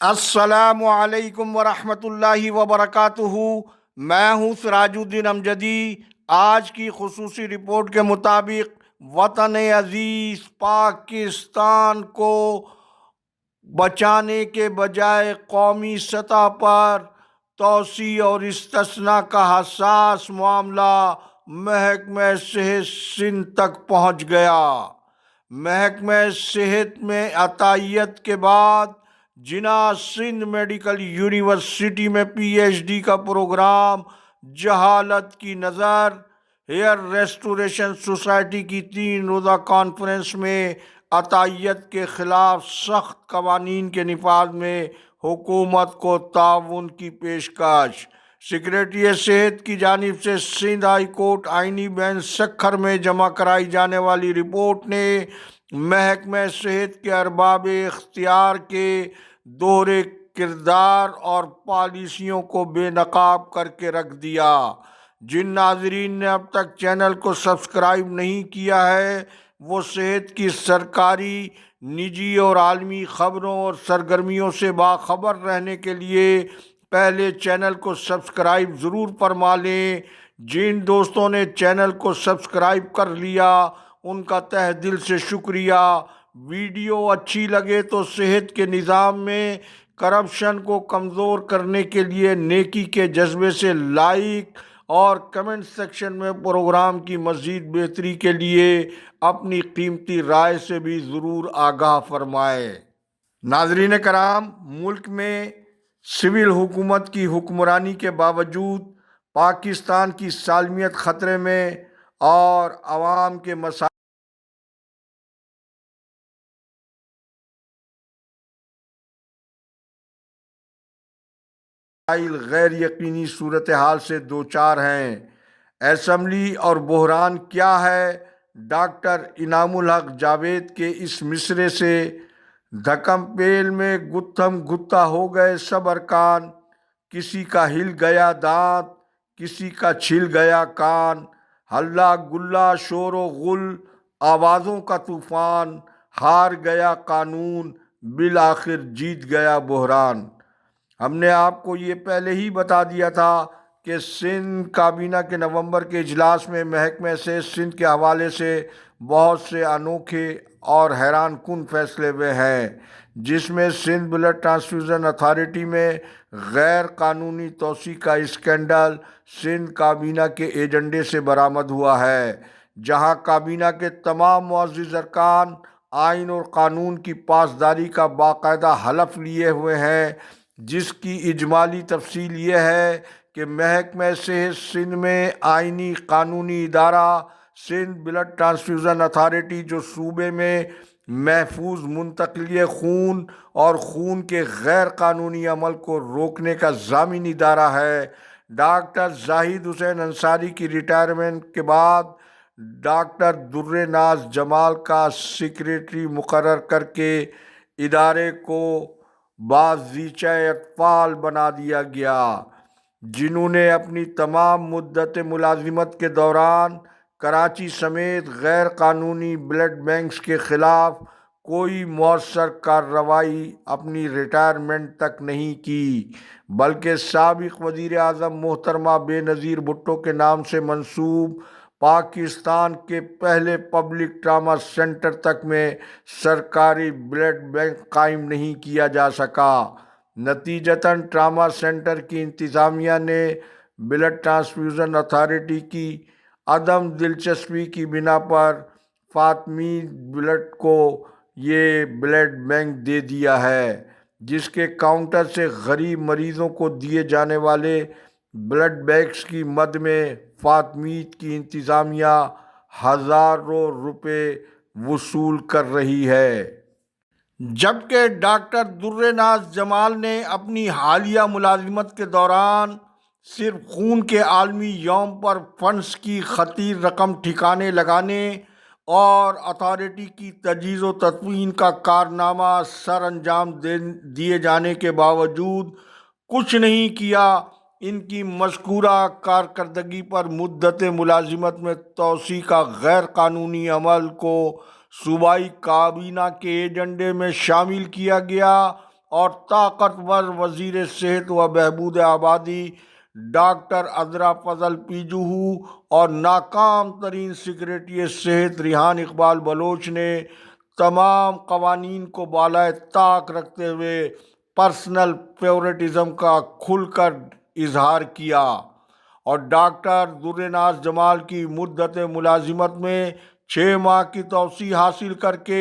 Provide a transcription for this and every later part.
السلام علیکم ورحمۃ اللہ وبرکاتہ۔ میں ہوں سراج الدین امجدی۔ آج کی خصوصی رپورٹ کے مطابق وطن عزیز پاکستان کو بچانے کے بجائے قومی سطح پر توسیع اور استثناء کا حساس معاملہ محکمہ صحت سندھ تک پہنچ گیا۔ محکمہ صحت میں عطیت کے بعد جناح سندھ میڈیکل یونیورسٹی میں پی ایچ ڈی کا پروگرام جہالت کی نظر ہیئر ریسٹوریشن سوسائٹی کی 3 روزہ کانفرنس میں عطیت کے خلاف سخت قوانین کے نفاذ میں حکومت کو تعاون کی پیشکش۔ سکریٹریٹ صحت کی جانب سے سندھ ہائی کورٹ آئینی بینچ سکھر میں جمع کرائی جانے والی رپورٹ نے محکمہ صحت کے ارباب اختیار کے دوہرے کردار اور پالیسیوں کو بے نقاب کر کے رکھ دیا۔ جن ناظرین نے اب تک چینل کو سبسکرائب نہیں کیا ہے وہ صحت کی سرکاری، نجی اور عالمی خبروں اور سرگرمیوں سے باخبر رہنے کے لیے پہلے چینل کو سبسکرائب ضرور فرما لیں۔ جن دوستوں نے چینل کو سبسکرائب کر لیا ان کا تہ دل سے شکریہ۔ ویڈیو اچھی لگے تو صحت کے نظام میں کرپشن کو کمزور کرنے کے لیے نیکی کے جذبے سے لائک اور کمنٹ سیکشن میں پروگرام کی مزید بہتری کے لیے اپنی قیمتی رائے سے بھی ضرور آگاہ فرمائیں۔ ناظرین کرام، ملک میں سول حکومت کی حکمرانی کے باوجود پاکستان کی سالمیت خطرے میں اور عوام کے مسائل غیر یقینی صورتحال سے دوچار ہیں۔ اسمبلی اور بحران کیا ہے؟ ڈاکٹر انعام الحق جاوید کے اس مصرعے سے دھکم پیل میں گتھم گتھا ہو گئے سب ارکان، کسی کا ہل گیا دانت، کسی کا چھل گیا کان، ہلا گلا شور و غل آوازوں کا طوفان، ہار گیا قانون بالآخر جیت گیا بحران۔ ہم نے آپ کو یہ پہلے ہی بتا دیا تھا کہ سندھ کابینہ کے نومبر کے اجلاس میں محکمہ صحت سندھ کے حوالے سے بہت سے انوکھے اور حیران کن فیصلے ہوئے ہیں، جس میں سندھ بلڈ ٹرانسفیوژن اتھارٹی میں غیر قانونی توسیع کا اسکینڈل سندھ کابینہ کے ایجنڈے سے برآمد ہوا ہے، جہاں کابینہ کے تمام معزز ارکان آئین اور قانون کی پاسداری کا باقاعدہ حلف لیے ہوئے ہیں، جس کی اجمالی تفصیل یہ ہے کہ محکمہ صحت سندھ میں آئینی قانونی ادارہ سندھ بلڈ ٹرانسفیوژن اتھارٹی، جو صوبے میں محفوظ منتقلی خون اور خون کے غیر قانونی عمل کو روکنے کا ضامن ادارہ ہے، ڈاکٹر زاہد حسین انصاری کی ریٹائرمنٹ کے بعد ڈاکٹر در ناز جمال کا سیکریٹری مقرر کر کے ادارے کو بازیچہ اطفال بنا دیا گیا، جنہوں نے اپنی تمام مدت ملازمت کے دوران کراچی سمیت غیر قانونی بلڈ بینکس کے خلاف کوئی مؤثر کارروائی اپنی ریٹائرمنٹ تک نہیں کی، بلکہ سابق وزیر اعظم محترمہ بے نظیر بھٹو کے نام سے منسوب پاکستان کے پہلے پبلک ٹراما سینٹر تک میں سرکاری بلڈ بینک قائم نہیں کیا جا سکا۔ نتیجتاً ٹراما سینٹر کی انتظامیہ نے بلڈ ٹرانسفیوژن اتھارٹی کی عدم دلچسپی کی بنا پر فاطمی بلڈ کو یہ بلڈ بینک دے دیا ہے، جس کے کاؤنٹر سے غریب مریضوں کو دیے جانے والے بلڈ بینکس کی مد میں فاطمیت کی انتظامیہ ہزاروں روپے وصول کر رہی ہے، جبکہ ڈاکٹر در ناز جمال نے اپنی حالیہ ملازمت کے دوران صرف خون کے عالمی یوم پر فنڈز کی خطیر رقم ٹھکانے لگانے اور اتھارٹی کی تجہیز و تدفین کا کارنامہ سر انجام دیے جانے کے باوجود کچھ نہیں کیا۔ ان کی مذکورہ کارکردگی پر مدت ملازمت میں توسیع کا غیر قانونی عمل کو صوبائی کابینہ کے ایجنڈے میں شامل کیا گیا اور طاقتور وزیر صحت و بہبود آبادی ڈاکٹر عذرا فضل پیجوہو اور ناکام ترین سیکریٹری صحت ریحان اقبال بلوچ نے تمام قوانین کو بالائے طاق رکھتے ہوئے پرسنل فیورٹزم کا کھل کر اظہار کیا اور ڈاکٹر درناز جمال کی مدت ملازمت میں 6 ماہ کی توسیع حاصل کر کے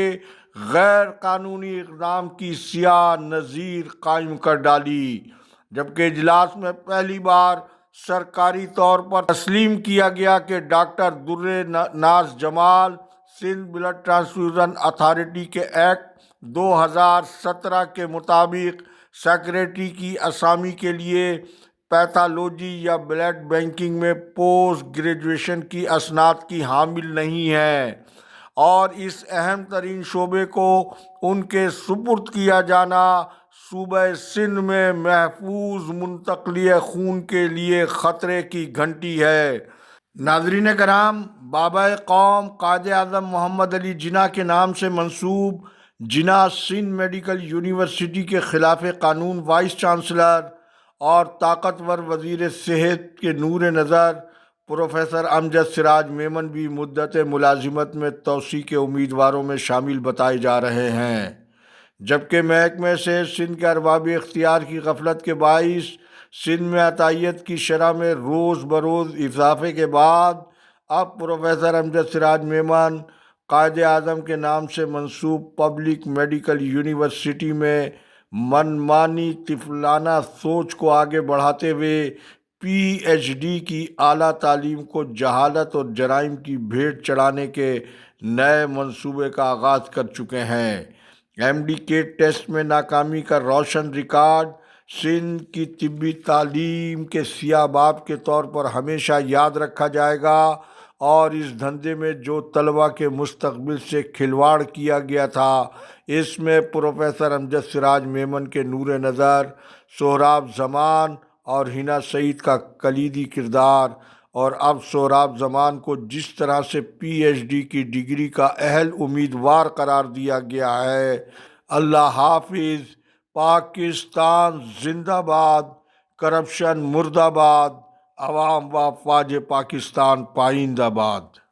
غیر قانونی اقدام کی سیاہ نظیر قائم کر ڈالی، جبکہ اجلاس میں پہلی بار سرکاری طور پر تسلیم کیا گیا کہ ڈاکٹر درناز جمال سندھ بلڈ ٹرانسفیوژن اتھارٹی کے ایکٹ 2017 کے مطابق سیکریٹری کی اسامی کے لیے پیتھالوجی یا بلڈ بینکنگ میں پوسٹ گریجویشن کی اسناد کی حامل نہیں ہے، اور اس اہم ترین شعبے کو ان کے سپرد کیا جانا صوبہ سندھ میں محفوظ منتقلی خون کے لیے خطرے کی گھنٹی ہے۔ ناظرین کرام، بابا قوم قائد اعظم محمد علی جناح کے نام سے منسوب جناح سندھ میڈیکل یونیورسٹی کے خلاف قانون وائس چانسلر اور طاقتور وزیر صحت کے نور نظر پروفیسر امجد سراج میمن بھی مدت ملازمت میں توسیع کے امیدواروں میں شامل بتائے جا رہے ہیں، جبکہ محکمہ صحت سندھ کے ارباب اختیار کی غفلت کے باعث سندھ میں عطیت کی شرح میں روز بروز اضافے کے بعد اب پروفیسر امجد سراج میمن قائد اعظم کے نام سے منسوب پبلک میڈیکل یونیورسٹی میں منمانی طفلانہ سوچ کو آگے بڑھاتے ہوئے پی ایچ ڈی کی اعلیٰ تعلیم کو جہالت اور جرائم کی بھیٹ چڑھانے کے نئے منصوبے کا آغاز کر چکے ہیں۔ ایم ڈی کے ٹیسٹ میں ناکامی کا روشن ریکارڈ سندھ کی طبی تعلیم کے سیاہ باب کے طور پر ہمیشہ یاد رکھا جائے گا، اور اس دھندے میں جو طلبہ کے مستقبل سے کھلواڑ کیا گیا تھا، اس میں پروفیسر امجد سراج میمن کے نور نظر، سہراب زمان اور حنا سعید کا کلیدی کردار، اور اب سہراب زمان کو جس طرح سے پی ایچ ڈی کی ڈگری کا اہل امیدوار قرار دیا گیا ہے۔ اللہ حافظ۔ پاکستان زندہ باد، کرپشن مرد آباد، عوام و افواج پاکستان پائندہ باد۔